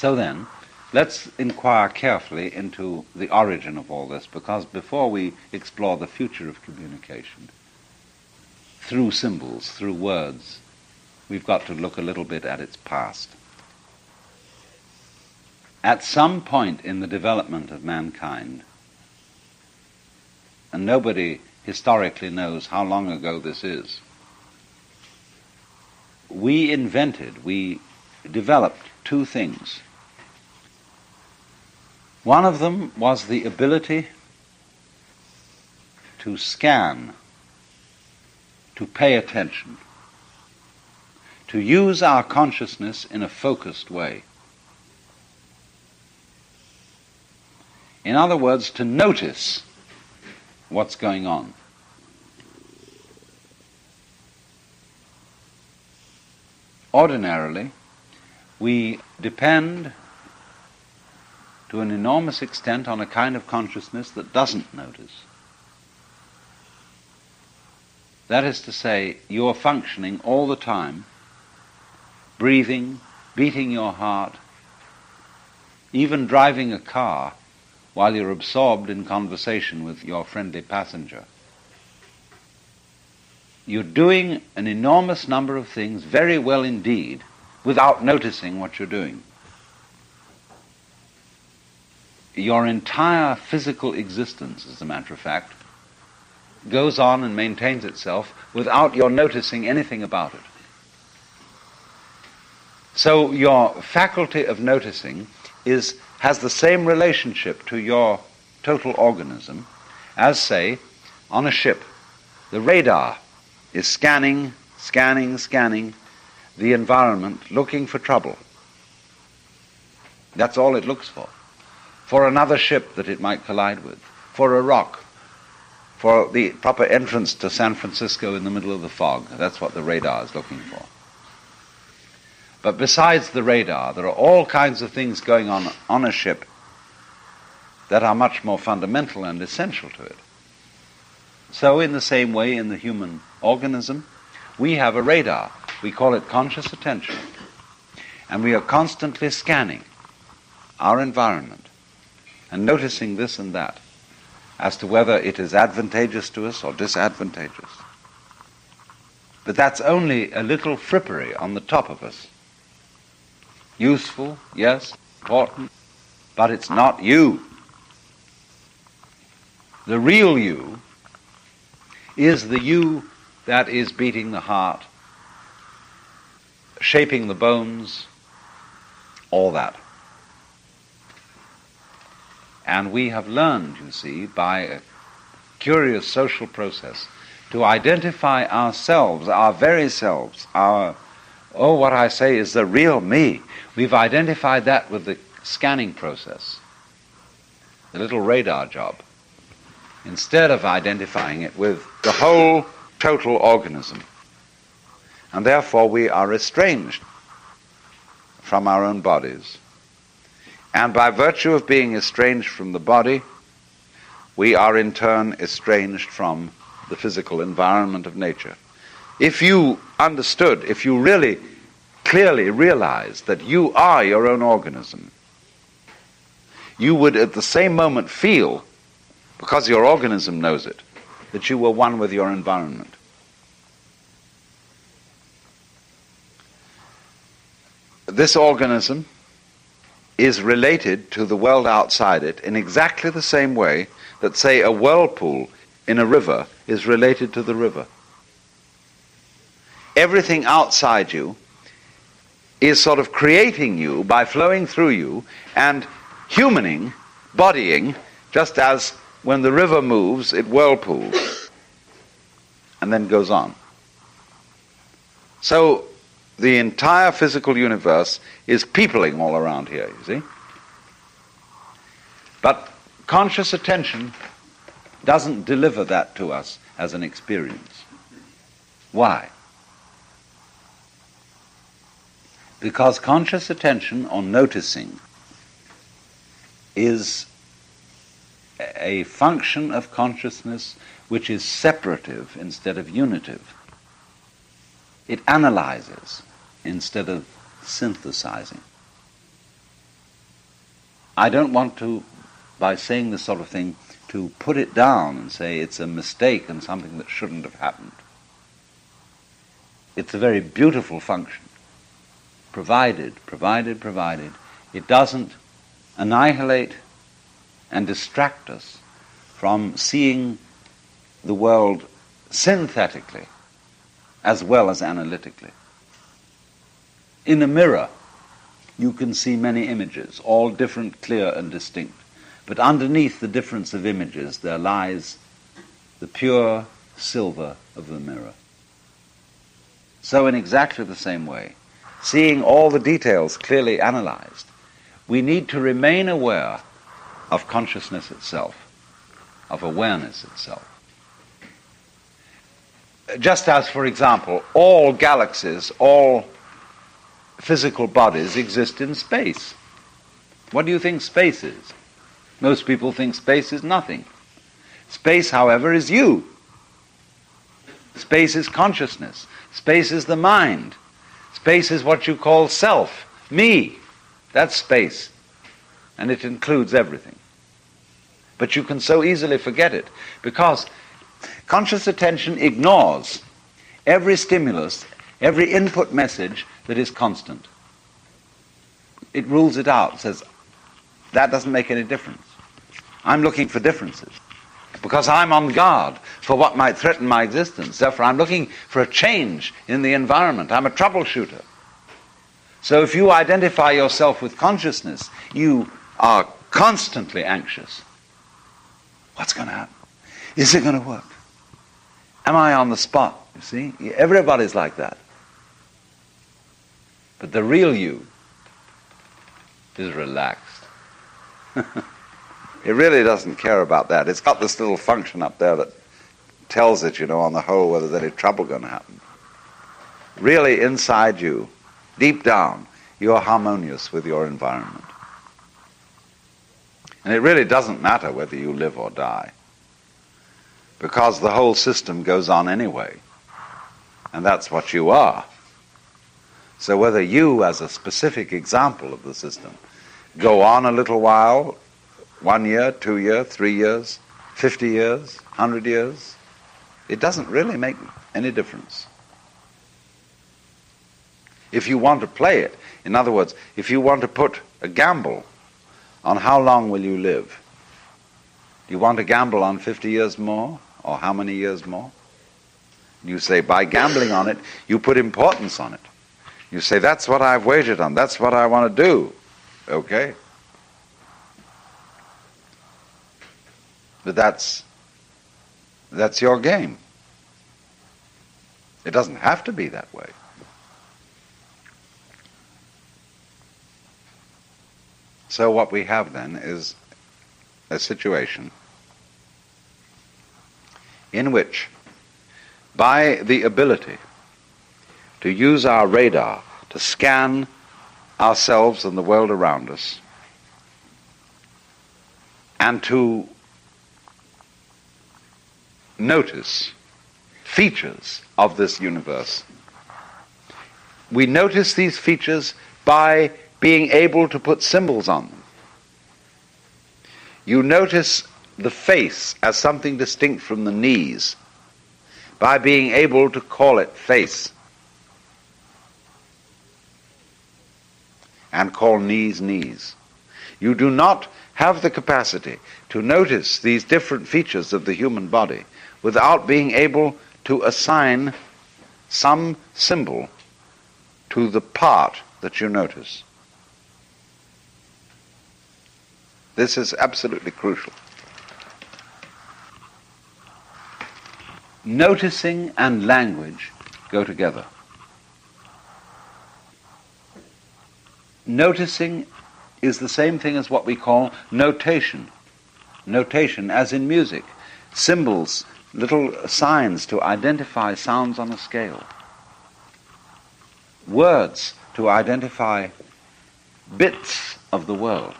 So then, let's inquire carefully into the origin of all this, because before we explore the future of communication, through symbols, through words, we've got to look a little bit at its past. At some point in the development of mankind, and nobody historically knows how long ago this is, we developed two things. One of them was the ability to scan, to pay attention, to use our consciousness in a focused way. In other words, to notice what's going on. Ordinarily, we depend to an enormous extent on a kind of consciousness that doesn't notice. That is to say, you're functioning all the time, breathing, beating your heart, even driving a car while you're absorbed in conversation with your friendly passenger. You're doing an enormous number of things very well indeed without noticing what you're doing. Your entire physical existence, as a matter of fact, goes on and maintains itself without your noticing anything about it. So your faculty of noticing has the same relationship to your total organism as, say, on a ship. The radar is scanning the environment, looking for trouble. That's all it looks for another ship that it might collide with, for a rock, for the proper entrance to San Francisco in the middle of the fog. That's what the radar is looking for. But besides the radar, there are all kinds of things going on a ship that are much more fundamental and essential to it. So in the same way, in the human organism, we have a radar. We call it conscious attention. And we are constantly scanning our environment and noticing this and that as to whether it is advantageous to us or disadvantageous. But that's only a little frippery on the top of us. Useful, yes, important, but it's not you. The real you is the you that is beating the heart, shaping the bones, all that. And we have learned, you see, by a curious social process, to identify ourselves, our very selves, what I say is the real me. We've identified that with the scanning process, the little radar job, instead of identifying it with the whole total organism. And therefore we are estranged from our own bodies. And by virtue of being estranged from the body, we are in turn estranged from the physical environment of nature. If you understood, if you really clearly realized that you are your own organism, you would at the same moment feel, because your organism knows it, that you were one with your environment. This organism is related to the world outside it in exactly the same way that, say, a whirlpool in a river is related to the river. Everything outside you is sort of creating you by flowing through you and humaning, bodying, just as when the river moves, it whirlpools and then goes on. So the entire physical universe is peopling all around here, you see. But conscious attention doesn't deliver that to us as an experience. Why? Because conscious attention, or noticing, is a function of consciousness which is separative instead of unitive. It analyzes instead of synthesizing. I don't want to, by saying this sort of thing, to put it down and say it's a mistake and something that shouldn't have happened. It's a very beautiful function, provided it doesn't annihilate and distract us from seeing the world synthetically as well as analytically. In a mirror, you can see many images, all different, clear, and distinct. But underneath the difference of images, there lies the pure silver of the mirror. So in exactly the same way, seeing all the details clearly analyzed, we need to remain aware of consciousness itself, of awareness itself. Just as, for example, all galaxies, all physical bodies exist in space. What do you think space is? Most people think space is nothing. Space, however, is you. Space is consciousness. Space is the mind. Space is what you call self, me. That's space. And it includes everything. But you can so easily forget it because conscious attention ignores every stimulus, every input message that is constant. It rules it out, says, that doesn't make any difference. I'm looking for differences because I'm on guard for what might threaten my existence. Therefore, I'm looking for a change in the environment. I'm a troubleshooter. So if you identify yourself with consciousness, you are constantly anxious. What's going to happen? Is it going to work? Am I on the spot? You see? Everybody's like that. But the real you is relaxed. It really doesn't care about that. It's got this little function up there that tells it, on the whole, whether there's any trouble going to happen. Really, inside you, deep down, you're harmonious with your environment. And it really doesn't matter whether you live or die, because the whole system goes on anyway, and that's what you are. So whether you, as a specific example of the system, go on a little while, 1 year, 2 years, 3 years, 50 years, 100 years, it doesn't really make any difference. If you want to play it, in other words, if you want to put a gamble on how long will you live, do you want to gamble on 50 years more, or how many years more? You say, by gambling on it, you put importance on it. You say, that's what I've wagered on, that's what I want to do. Okay? But that's your game. It doesn't have to be that way. So what we have then is a situation in which, by the ability to use our radar to scan ourselves and the world around us, and to notice features of this universe. We notice these features by being able to put symbols on them. You notice the face as something distinct from the knees by being able to call it face and call knees knees. You do not have the capacity to notice these different features of the human body without being able to assign some symbol to the part that you notice. This is absolutely crucial. Noticing and language go together. Noticing is the same thing as what we call notation. Notation, as in music. Symbols, little signs to identify sounds on a scale. Words to identify bits of the world.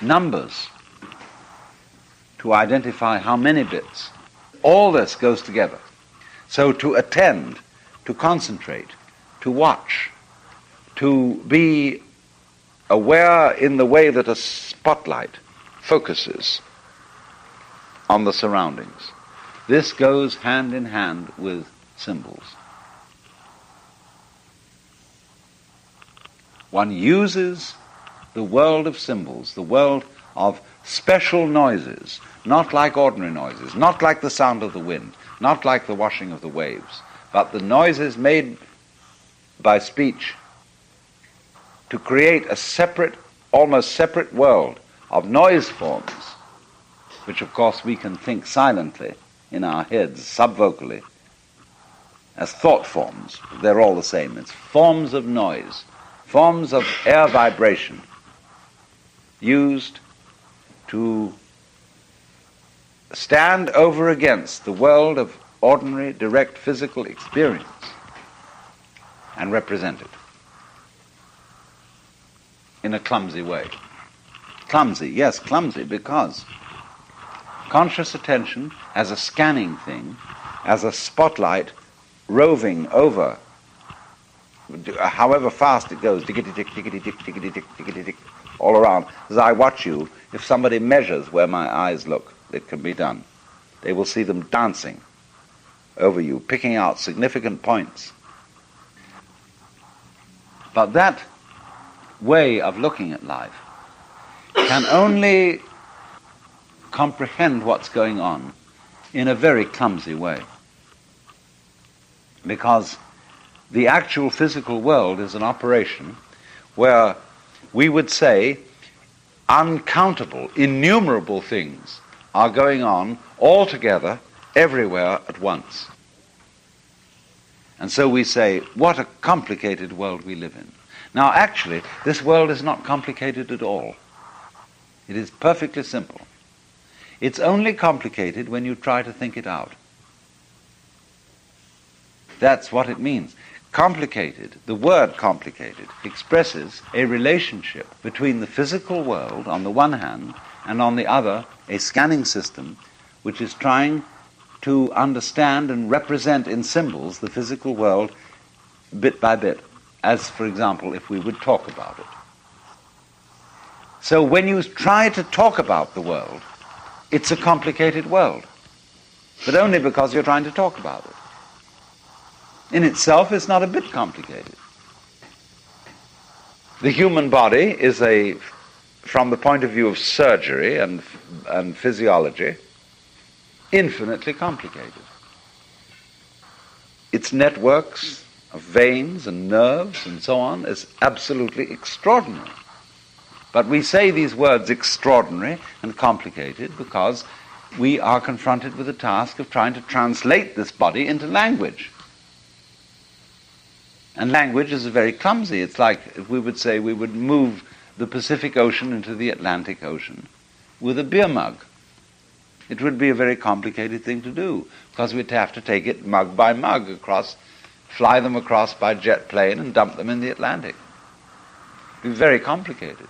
Numbers to identify how many bits. All this goes together. So to attend, to concentrate, to watch, to be aware in the way that a spotlight focuses on the surroundings. This goes hand in hand with symbols. One uses the world of symbols, the world of special noises, not like ordinary noises, not like the sound of the wind, not like the washing of the waves, but the noises made by speech to create a separate, almost separate world of noise forms, which of course we can think silently in our heads, subvocally, as thought forms. They're all the same. It's forms of noise, forms of air vibration used to stand over against the world of ordinary, direct physical experience and represent it in a clumsy way. Clumsy, yes, clumsy, because conscious attention as a scanning thing, as a spotlight roving over, however fast it goes, tickety-tick, tickety-tick, tickety-tick, tickety-tick, all around. As I watch you, if somebody measures where my eyes look, it can be done. They will see them dancing over you, picking out significant points. But that way of looking at life can only comprehend what's going on in a very clumsy way. Because the actual physical world is an operation where we would say uncountable, innumerable things are going on all together, everywhere at once. And so we say, what a complicated world we live in. Now actually, this world is not complicated at all. It is perfectly simple. It's only complicated when you try to think it out. That's what it means. Complicated, the word complicated, expresses a relationship between the physical world on the one hand and on the other a scanning system which is trying to understand and represent in symbols the physical world bit by bit, as for example if we would talk about it. So when you try to talk about the world, it's a complicated world, but only because you're trying to talk about it. In itself, it's not a bit complicated. The human body is from the point of view of surgery and physiology, infinitely complicated. Its networks of veins and nerves and so on is absolutely extraordinary. But we say these words extraordinary and complicated because we are confronted with the task of trying to translate this body into language. And language is very clumsy. It's like if we would say we would move the Pacific Ocean into the Atlantic Ocean with a beer mug. It would be a very complicated thing to do because we'd have to take it mug by mug across, fly them across by jet plane and dump them in the Atlantic. It would be very complicated.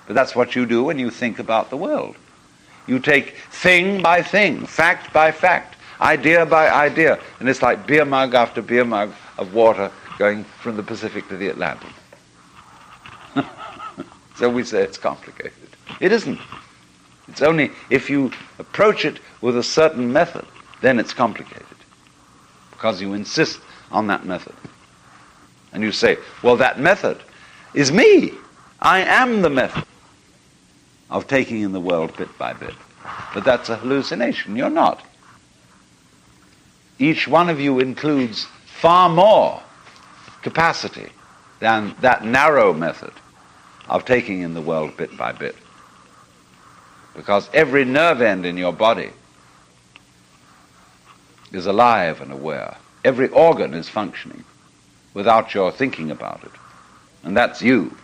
But that's what you do when you think about the world. You take thing by thing, fact by fact, idea by idea, and it's like beer mug after beer mug of water going from the Pacific to the Atlantic. So we say it's complicated. It isn't. It's only if you approach it with a certain method, then it's complicated. Because you insist on that method. And you say, well, that method is me. I am the method of taking in the world bit by bit. But that's a hallucination. You're not. Each one of you includes far more capacity than that narrow method of taking in the world bit by bit. Because every nerve end in your body is alive and aware. Every organ is functioning without your thinking about it. And that's you.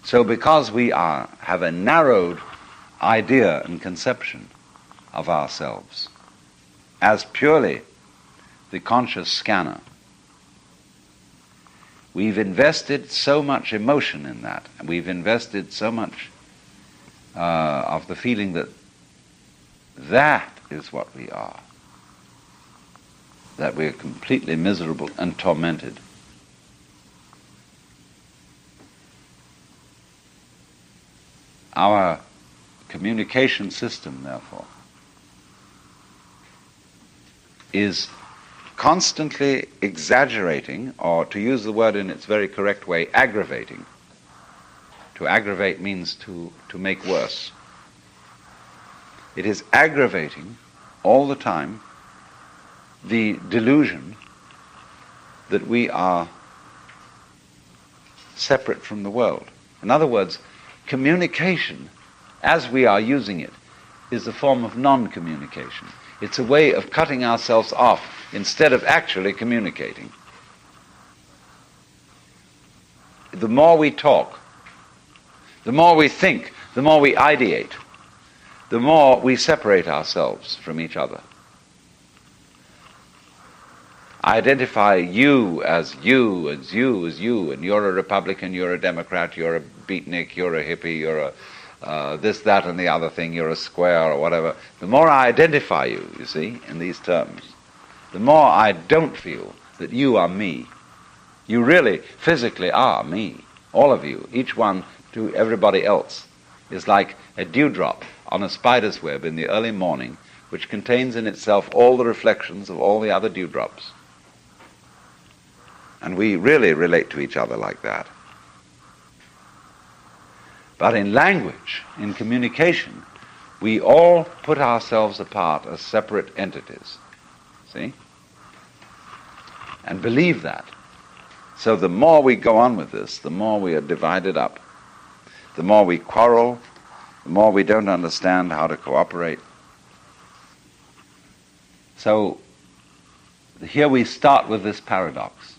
So because we have a narrowed idea and conception of ourselves as purely the conscious scanner, we've invested so much emotion in that, and we've invested so much of the feeling that that is what we are, that we're completely miserable and tormented Our communication system, therefore, is constantly exaggerating, or to use the word in its very correct way, aggravating. To aggravate means to make worse. It is aggravating all the time the delusion that we are separate from the world. In other words, communication, as we are using it, is a form of non-communication. It's a way of cutting ourselves off instead of actually communicating. The more we talk, the more we think, the more we ideate, the more we separate ourselves from each other. I identify you as you, as you, as you, and you're a Republican, you're a Democrat, you're a beatnik, you're a hippie, you're a this, that, and the other thing, you're a square or whatever. The more I identify you, you see, in these terms, the more I don't feel that you are me. You really, physically are me. All of you, each one to everybody else, is like a dewdrop on a spider's web in the early morning, which contains in itself all the reflections of all the other dewdrops. And we really relate to each other like that. But in language, in communication, we all put ourselves apart as separate entities. See? And believe that. So the more we go on with this, the more we are divided up. The more we quarrel, the more we don't understand how to cooperate. So here we start with this paradox.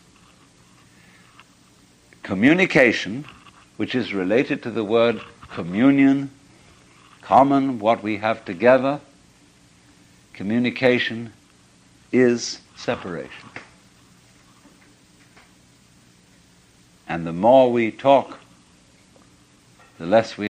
Communication, which is related to the word communion, common, what we have together, communication is separation. And the more we talk, the less we